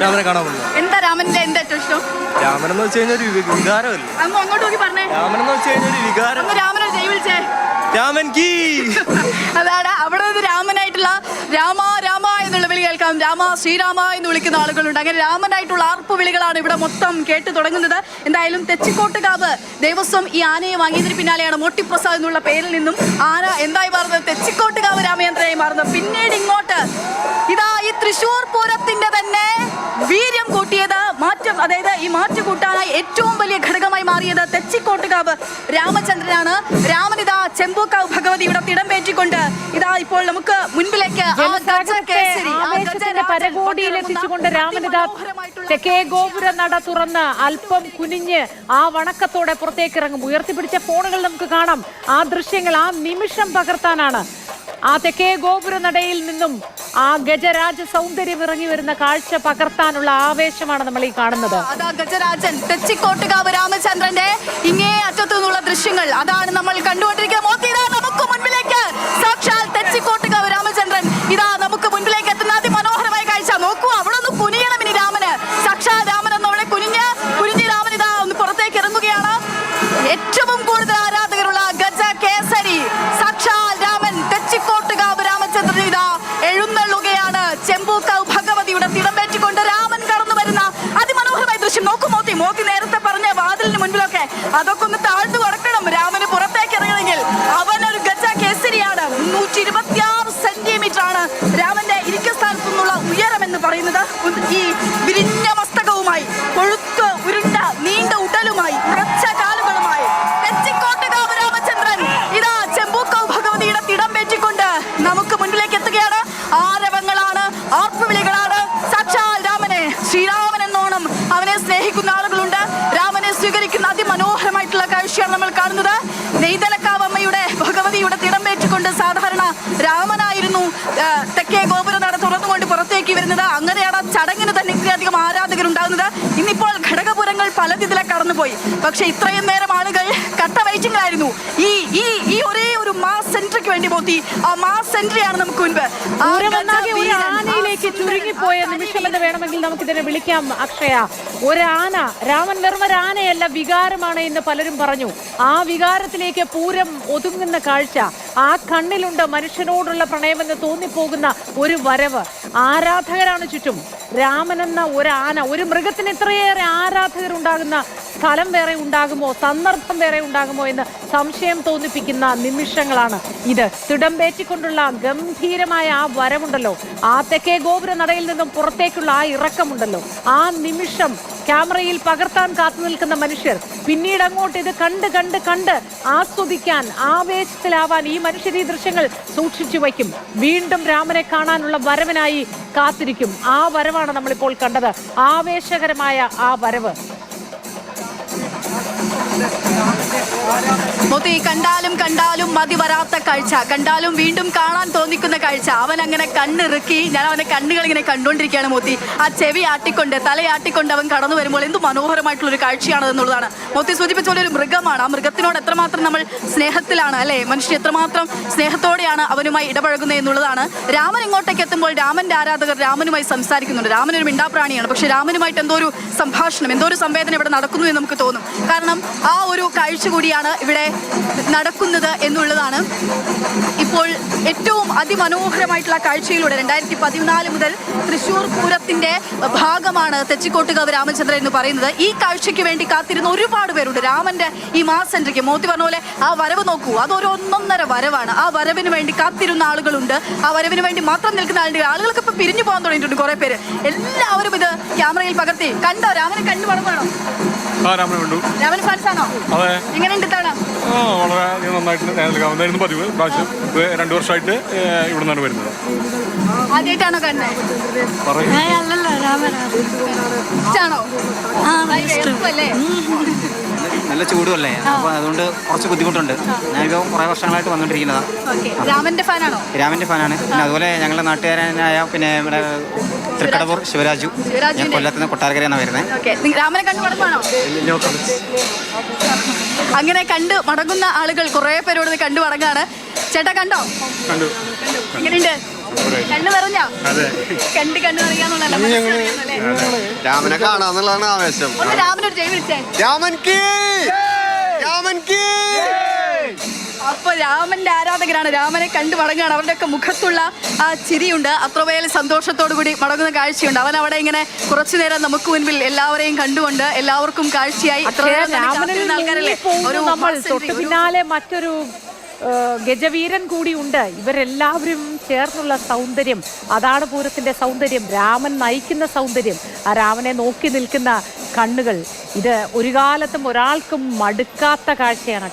രാമനെ കാണാൻ പോകുന്നത്. എന്താ രാമന്റെ എന്താ ഏറ്റവും ഇഷ്ടം? രാമൻ എന്ന് വെച്ച് കഴിഞ്ഞാൽ ഒരു വികാരമല്ലേ. അങ്ങോട്ട് നോക്കി പറഞ്ഞേ. രാമൻ എന്ന് വെച്ച് കഴിഞ്ഞാൽ ഒരു വികാരം. രാമനൊരു ജയ് വിളിച്ചേ. രാമൻ കീ. അതാണ് അവിടെ നിന്ന് രാമനായിട്ടുള്ള രാമ രാമ എന്നുള്ള വിളി കേൾക്കാം. രാമ ശ്രീരാമ എന്ന് വിളിക്കുന്ന ആളുകളുണ്ട്. അങ്ങനെ രാമനായിട്ടുള്ള ആർപ്പ് വിളികളാണ് ഇവിടെ മൊത്തം കേട്ടു തുടങ്ങുന്നത്. എന്തായാലും തെച്ചിക്കോട്ടുകാവ് ദേവസ്വം ഈ ആനയെ വാങ്ങിയതിന് പിന്നാലെയാണ് മോട്ടിപ്രസാദ് എന്നുള്ള പേരിൽ നിന്നും ആന എന്തായി മാറുന്നത്? തെച്ചിക്കോട്ടുകാവ് രാമയന്ത്രയായി മാറുന്നത്. പിന്നീട് ഇങ്ങോട്ട് ഇതാ ഈ തൃശ്ശൂർ പൂരത്തിന്റെ തന്നെ വീര്യം കൂട്ടിയത് മാറ്റം, അതായത് ഈ മാറ്റം കൂട്ടാനായി ഏറ്റവും വലിയ ഘടകമായി മാറിയത് തെച്ചിക്കോട്ടുകാവ് രാമചന്ദ്രനാണ്. രാമനിതാ ചെമ്പൂക്കാവ് ഭഗവതിയുടെ തിടമ്പേറ്റിക്കൊണ്ട് ഇതാ ഇപ്പോൾ നമുക്ക് മുൻപിലേക്ക് പരകോടിയിലെത്തിച്ചുകൊണ്ട് രാമനിതാ തെക്കേ ഗോപുര നട തുറന്ന് അല്പം കുനിഞ്ഞ് ആ വണക്കത്തോടെ പുറത്തേക്ക് ഇറങ്ങും. ഉയർത്തിപ്പിടിച്ച ഫോണുകൾ നമുക്ക് കാണാം. ആ ദൃശ്യങ്ങൾ ആ നിമിഷം പകർത്താനാണ്. ആ തെക്കേ ഗോപുര നടയിൽ നിന്നും ആ ഗജരാജ സൗന്ദര്യം ഇറങ്ങി വരുന്ന കാഴ്ച പകർത്താനുള്ള ആവേശമാണ് നമ്മൾ ഈ കാണുന്നത്. അതാ ഗജരാജൻ തെച്ചിക്കോട്ടുകാവ് രാമചന്ദ്രന്റെ ഇങ്ങേ അറ്റത്തു നിന്നുള്ള ദൃശ്യങ്ങൾ അതാണ് നമ്മൾ കണ്ടുകൊണ്ടിരിക്കുന്നത്. നമുക്ക് മുൻപിലേക്ക് സാക്ഷാൽ തെച്ചിക്കോട്ടുകാവ് രാമചന്ദ്രൻ ഇതാ നമുക്ക് മുൻപിലേക്ക് എത്തുന്ന അതിമനോഹരമായ കാഴ്ച നോക്കൂ. അവിടെ ഒന്ന് കുനിയണം ഇനി രാമന്. സാക്ഷാൽ രാമൻ എന്നവിടെ കുനിഞ്ഞ് രാമൻ ഇതാ ഒന്ന് പുറത്തേക്ക് ഇറങ്ങുകയാണ്. ഏറ്റവും കൂടുതൽ ആരാധകരുള്ള ഗജ കേസരി സാക്ഷാൽ രാമൻ തെച്ചിക്കോട്ടുകാവ് രാമചന്ദ്രൻ ഇതാ എഴുന്നള്ളുകയാണ്. ചെമ്പൂക്കാവ് ഭഗവതിയുടെ തിടമ്പേറ്റിക്കൊണ്ട് രാമൻ കടന്നു വരുന്ന അതിമനോഹരമായ ദൃശ്യം നോക്കൂ. മോത്തി നേരത്തെ പറഞ്ഞ വാതിലിന് മുൻപിലൊക്കെ അതൊക്കെ ഒന്ന് താഴ്ന്നു കൊടുക്കണം. രാമന് പുറത്തേക്ക് ഇറങ്ങണമെങ്കിൽ അവനൊരു ഗജ കേസരിയാണ്. 326 സെന്റിമീറ്റർ ആണ് രാമന്റെ ഇരിക്കസ്ഥാനത്തു നിന്നുള്ള ഉയരം എന്ന് പറയുന്നത്. ഈ വിരിഞ്ഞ മസ്തകവുമായി കൊഴുത്ത് ഉരുണ്ട നീണ്ട ഉടലുമായി ഉറച്ച കാലുകളുമായി തെച്ചിക്കോട്ടുകാവ് രാമചന്ദ്രൻ ഇതാ ചെമ്പൂക്കാവ് ഭഗവതിയുടെ തിടമ്പേറ്റിക്കൊണ്ട് നമുക്ക് മുൻപിലേക്ക് എത്തുകയാണ്. ആരവങ്ങളാണ്, ആർപ്പുവിളികളാണ്. സാക്ഷാൽ രാമനെ ശ്രീരാമൻ എന്നോണം അവനെ സ്നേഹിക്കുന്ന ആളുകളുണ്ട്. രാമനെ സ്വീകരിക്കുന്ന അതിമനോഹരമായിട്ടുള്ള കാഴ്ചയാണ് നമ്മൾ കാണുന്നത്. നെയ്തലക്കാവമ്മയുടെ ഭഗവതിയുടെ തിടമ്പേറ്റിക്കൊണ്ട് സാധാരണ രാമനായിരുന്നു തെക്കേ ഗോപുര നട തുറന്നുകൊണ്ട് പുറത്തേക്ക് വരുന്നത്. അങ്ങനെയാണ് ചടങ്ങിന് തന്നെ ഇത്രയധികം ആരാധകരുണ്ടാകുന്നത്. ഇന്നിപ്പോൾ ഘടകപുരങ്ങൾ പലതിലെ കടന്നുപോയി. പക്ഷെ ഇത്രയും നേരം ആളുകൾ കട്ട വെയിറ്റിംഗിലായിരുന്നു. ഈ ഒരേ ഒരു മാസ് സെൻട്രിക്ക് വേണ്ടി പോത്തി. ആ മാസ് സെൻട്രിയാണ് നമുക്ക് മുൻപ്. ആനയിലേക്ക് ചുരുങ്ങിപ്പോയ നിമിഷമെന്ന് വേണമെങ്കിൽ നമുക്കിതിനെ വിളിക്കാം അക്ഷയ. ഒരാന, രാമൻ വെറും ഒരു ആനയല്ല, വികാരമാണ് എന്ന് പലരും പറഞ്ഞു. ആ വികാരത്തിലേക്ക് പൂരം ഒതുങ്ങുന്ന കാഴ്ച, ആ കണ്ണിലുണ്ട് മനുഷ്യനോടുള്ള പ്രണയമെന്ന് തോന്നിപ്പോകുന്ന ഒരു വരവ്. ആരാധകരാണ് ചുറ്റും. രാമനെന്ന ഒരാന, ഒരു മൃഗത്തിന് ഇത്രയേറെ ആരാധകരുണ്ടാകുന്ന സ്ഥലം വേറെ ഉണ്ടാകുമോ, സന്ദർഭം വേറെ ഉണ്ടാകുമോ എന്ന് സംശയം തോന്നിപ്പിക്കുന്ന നിമിഷങ്ങളാണ് ഇത്. തിടമ്പേറ്റിക്കൊണ്ടുള്ള ഗംഭീരമായ ആ വരവുണ്ടല്ലോ, ആ തെക്കേ ഗോപുര നടയിൽ നിന്നും പുറത്തേക്കുള്ള ആ ഇറക്കമുണ്ടല്ലോ, ആ നിമിഷം ക്യാമറയിൽ പകർത്താൻ കാത്തു നിൽക്കുന്ന മനുഷ്യർ പിന്നീട് അങ്ങോട്ട് ഇത് കണ്ട് ആസ്വദിക്കാൻ, ആവേശത്തിലാവാൻ ഈ മനുഷ്യർ ഈ ദൃശ്യങ്ങൾ സൂക്ഷിച്ചു വയ്ക്കും. വീണ്ടും രാമനെ കാണാനുള്ള വരവിനായി കാത്തിരിക്കും. ആ വരവാണ് നമ്മളിപ്പോൾ കണ്ടത്. ആവേശകരമായ ആ വരവ്. മോത്തി കണ്ടാലും മതി വരാത്ത കാഴ്ച, കണ്ടാലും വീണ്ടും കാണാൻ തോന്നിക്കുന്ന കാഴ്ച. അവൻ അങ്ങനെ കണ്ണിറുക്കി, ഞാൻ അവന്റെ കണ്ണുകൾ ഇങ്ങനെ കണ്ടുകൊണ്ടിരിക്കുകയാണ് മോത്തി. ആ ചെവി ആട്ടിക്കൊണ്ട് തലയാട്ടിക്കൊണ്ട് അവൻ കടന്നു വരുമ്പോൾ എന്ത് മനോഹരമായിട്ടുള്ള ഒരു കാഴ്ചയാണ് എന്നുള്ളതാണ്. മോത്തി സൂചിപ്പിച്ച പോലെ ഒരു മൃഗമാണ്. ആ മൃഗത്തിനോട് എത്രമാത്രം നമ്മൾ സ്നേഹത്തിലാണ് അല്ലെ, മനുഷ്യൻ എത്രമാത്രം സ്നേഹത്തോടെയാണ് അവനുമായി ഇടപഴകുന്നത് എന്നുള്ളതാണ്. രാമൻ ഇങ്ങോട്ടേക്ക് എത്തുമ്പോൾ രാമന്റെ ആരാധകർ രാമനുമായി സംസാരിക്കുന്നുണ്ട്. രാമൻ ഒരു മിണ്ടാപ്രാണിയാണ്. പക്ഷെ രാമനുമായിട്ട് എന്തോ ഒരു സംഭാഷണം, എന്തോ ഒരു സംവേദന ഇവിടെ നടക്കുന്നു എന്ന് നമുക്ക് തോന്നും. കാരണം ആ ഒരു കാഴ്ച കൂടിയാണ് ഇവിടെ നടക്കുന്നത് എന്നുള്ളതാണ്. ഇപ്പോൾ ഏറ്റവും അതിമനോഹരമായിട്ടുള്ള കാഴ്ചയിലൂടെ 2014 മുതൽ തൃശ്ശൂർ പൂരത്തിന്റെ ഭാഗമാണ് തെച്ചിക്കോട്ടുകാവ് രാമചന്ദ്രൻ എന്ന് പറയുന്നത്. ഈ കാഴ്ചയ്ക്ക് വേണ്ടി കാത്തിരുന്ന ഒരുപാട് പേരുണ്ട്. രാമന്റെ ഈ മാസ് സെൻട്രിക്ക് മോത്തി പറഞ്ഞ പോലെ ആ വരവ് നോക്കൂ, അതൊരു ഒന്നൊന്നര വരവാണ്. ആ വരവിന് വേണ്ടി കാത്തിരുന്ന ആളുകളുണ്ട്. ആ വരവിന് വേണ്ടി മാത്രം നിൽക്കുന്ന ആളുകൾക്ക് ഇപ്പൊ പിരിഞ്ഞു പോകാൻ തുടങ്ങിയിട്ടുണ്ട് കുറെ പേര്. എല്ലാവരും ഇത് ക്യാമറയിൽ പകർത്തി കണ്ടോ. രാമനെ കണ്ടു പടമാണോ? രാമൻ ഫാൻസ് ആണോ? എങ്ങനെയുണ്ട് തവണ? വളരെയധികം നന്നായിട്ട് പതിവ്. പ്രാവശ്യം 2 വർഷമായിട്ട് ഇവിടെ നിന്നാണ് വരുന്നത്. ആദ്യമായിട്ടാണോ കാണുന്നത്? ഇഷ്ടാണോ? അല്ലേ? നല്ല ചൂടുമല്ലേ, അപ്പൊ അതുകൊണ്ട് കുറച്ച് ബുദ്ധിമുട്ടുണ്ട്. ഞാനിപ്പോൾ കുറേ വർഷങ്ങളായിട്ട് വന്നുകൊണ്ടിരിക്കുന്നതാണ്. രാമന്റെ ഫാനാണോ? രാമന്റെ ഫാനാണ്. പിന്നെ അതുപോലെ ഞങ്ങളുടെ നാട്ടുകാരനായ പിന്നെ ഇവിടെ തൃക്കടവൂർ ശിവരാജു, ഞാൻ കൊല്ലത്തുനിന്ന് കൊട്ടാരക്കരയെന്നാണ് വരുന്നത്. രാമനെ കണ്ടു മടങ്ങുവാണോ? അങ്ങനെ കണ്ട് മടങ്ങുന്ന ആളുകൾ കുറെ പേരോട് കണ്ടു മടങ്ങാണ്. ചേട്ടാ കണ്ടോ? എങ്ങനെയുണ്ട്? കണ്ണു നിറഞ്ഞോ? അതെ. കണ്ണു നിറയാന്നുള്ളതല്ല. രാമനെ കാണാന്നുള്ളതാണ് ആവേശം. ഒന്ന് രാമനോട് ജയ് വിളിച്ചേ. രാമൻ കീ രാമൻ കീ. അപ്പൊ രാമന്റെ ആരാധകരാണ്, രാമനെ കണ്ടു മടങ്ങുകയാണ്. അവരുടെ ഒക്കെ മുഖത്തുള്ള ആ ചിരിയുണ്ട്, അത്രമേൽ സന്തോഷത്തോടു കൂടി മടങ്ങുന്ന കാഴ്ചയുണ്ട്. അവൻ അവിടെ ഇങ്ങനെ കുറച്ചു നേരം നമുക്ക് മുൻപിൽ എല്ലാവരെയും കണ്ടുകൊണ്ട് എല്ലാവർക്കും കാഴ്ചയായി. നമ്മൾ തൊട്ട് പിന്നാലെ മറ്റൊരു ഗജവീരൻ കൂടിയുണ്ട്. ഇവരെല്ലാവരും ചേർന്നുള്ള സൗന്ദര്യം, അതാണ് പൂരത്തിന്റെ സൗന്ദര്യം. രാമൻ നയിക്കുന്ന സൗന്ദര്യം, ആ രാമനെ നോക്കി നിൽക്കുന്ന കണ്ണുകൾ, ഇത് ഒരു കാലത്തും ഒരാൾക്കും മടുക്കാത്ത കാഴ്ചയാണ്.